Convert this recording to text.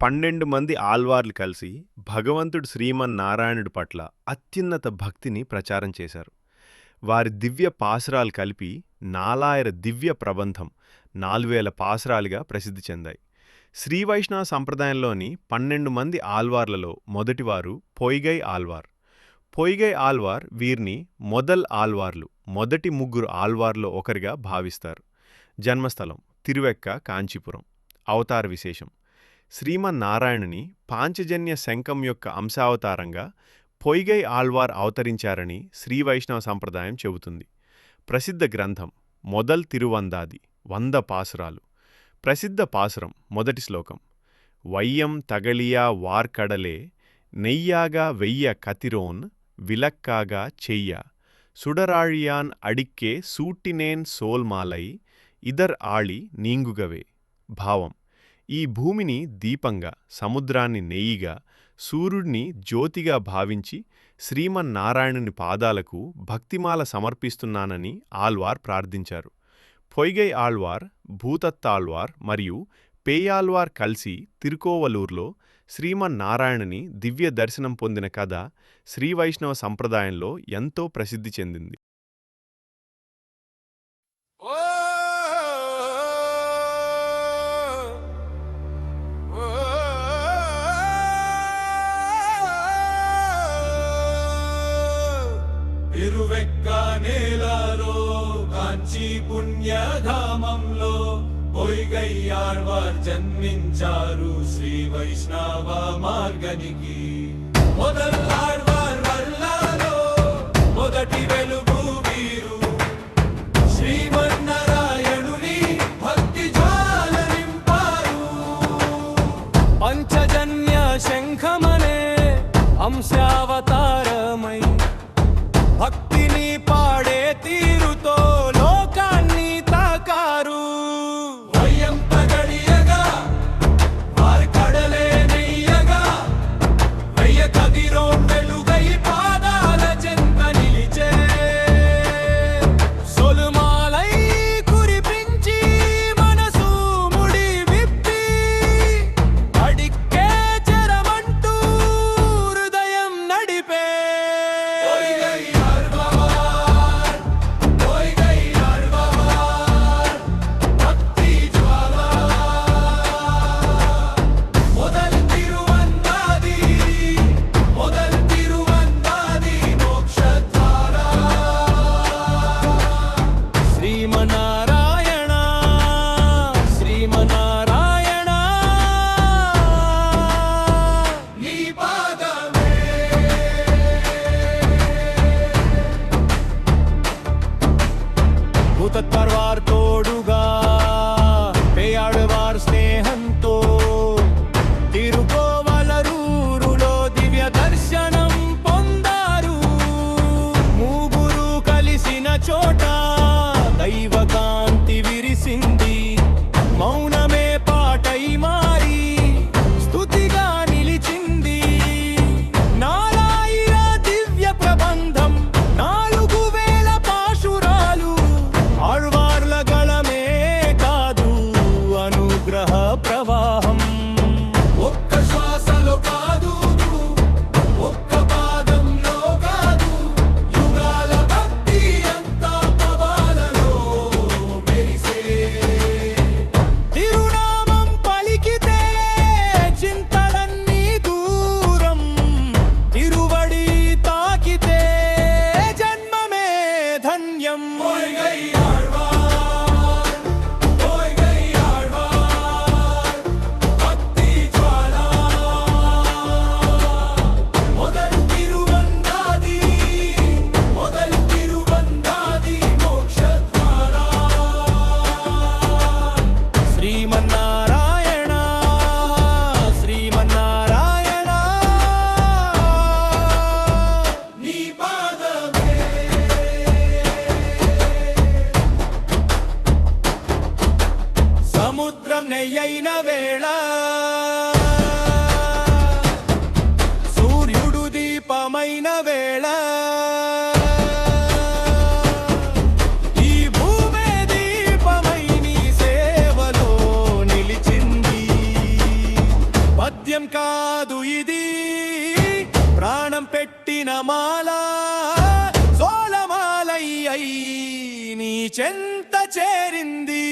12 మంది ఆళ్వార్లు కలిసి భగవంతుడు శ్రీమన్నారాయణుడి పట్ల అత్యున్నత భక్తిని ప్రచారం చేశారు. వారి దివ్య పాశురాలు కలిపి నాలాయర దివ్య ప్రబంధం 4000 పాశురాలుగా ప్రసిద్ధి చెందాయి. శ్రీవైష్ణవ సంప్రదాయంలోని 12 మంది ఆళ్వార్లలో మొదటివారు పొయ్గై ఆళ్వార్. పొయ్గై ఆళ్వార్ వీరిని మొదల్ ఆళ్వార్లు, మొదటి ముగ్గురు ఆళ్వార్లో ఒకరిగా భావిస్తారు. జన్మస్థలం తిరువెక్క, కాంచీపురం. అవతార విశేషం: శ్రీమన్నారాయణుని పాంచజన్య శంఖం యొక్క అంశావతారంగా పొయ్గై ఆళ్వార్ అవతరించారని శ్రీవైష్ణవ సంప్రదాయం చెబుతుంది. ప్రసిద్ధ గ్రంథం మొదల్ తిరువందాది, 100 పాసురాలు. ప్రసిద్ధ పాసురం మొదటి శ్లోకం: వైయం తగలియా వార్కడలే నెయ్యాగా వెయ్య కతిరోన్ విలక్కాగా చెయ్య సుడరాళియాన్ అడిక్కే సూటినేన్ సోల్మాలై ఇదర్ ఆళి నీంగుగవే. భావం: ఈ భూమిని దీపంగా, సముద్రాన్ని నెయ్యిగా, సూర్యుడిని జ్యోతిగా భావించి శ్రీమన్నారాయణుని పాదాలకు భక్తిమాల సమర్పిస్తున్నానని ఆళ్వార్ ప్రార్థించారు. పొయ్గై ఆళ్వార్, భూతత్తాళ్వార్ మరియు పేయాళ్వార్ కలిసి తిరుకోవలూర్లో శ్రీమన్నారాయణుని దివ్య దర్శనం పొందిన కథ శ్రీవైష్ణవ సంప్రదాయంలో ఎంతో ప్రసిద్ధి చెందింది. తిరువెక్క నేలలో కాంచీ పుణ్యధామంలో పొయ్గై ఆళ్వార్ జన్మించారు శ్రీ వైష్ణవ మార్గనికి. మొదల్ ఆళ్వార్ వల్లలో మొదటి వెలుగు వీరు. శ్రీమన్నారాయణుని భక్తి జ్వాల నింపారు. పంచజన్య శంఖమనే అంశావతారమై భక్తిని పాడే తీరుతో లోకాన్ని తాకారు. వయ్యం తగడియగా వార్కడలే నెయ్యగా వెయ్య కదిరోన్ వెలుగై పాదాల చెంత నిలిచే. సొలుమాలై కురిపించి మనసు ముడి విప్పి అడిక్కే చెరమంటూ హృదయం నడిపే. పద్యం కాదు ఇది, ప్రాణం పెట్టిన మాల సోలమాలయ్యై నీ చెంత చేరింది.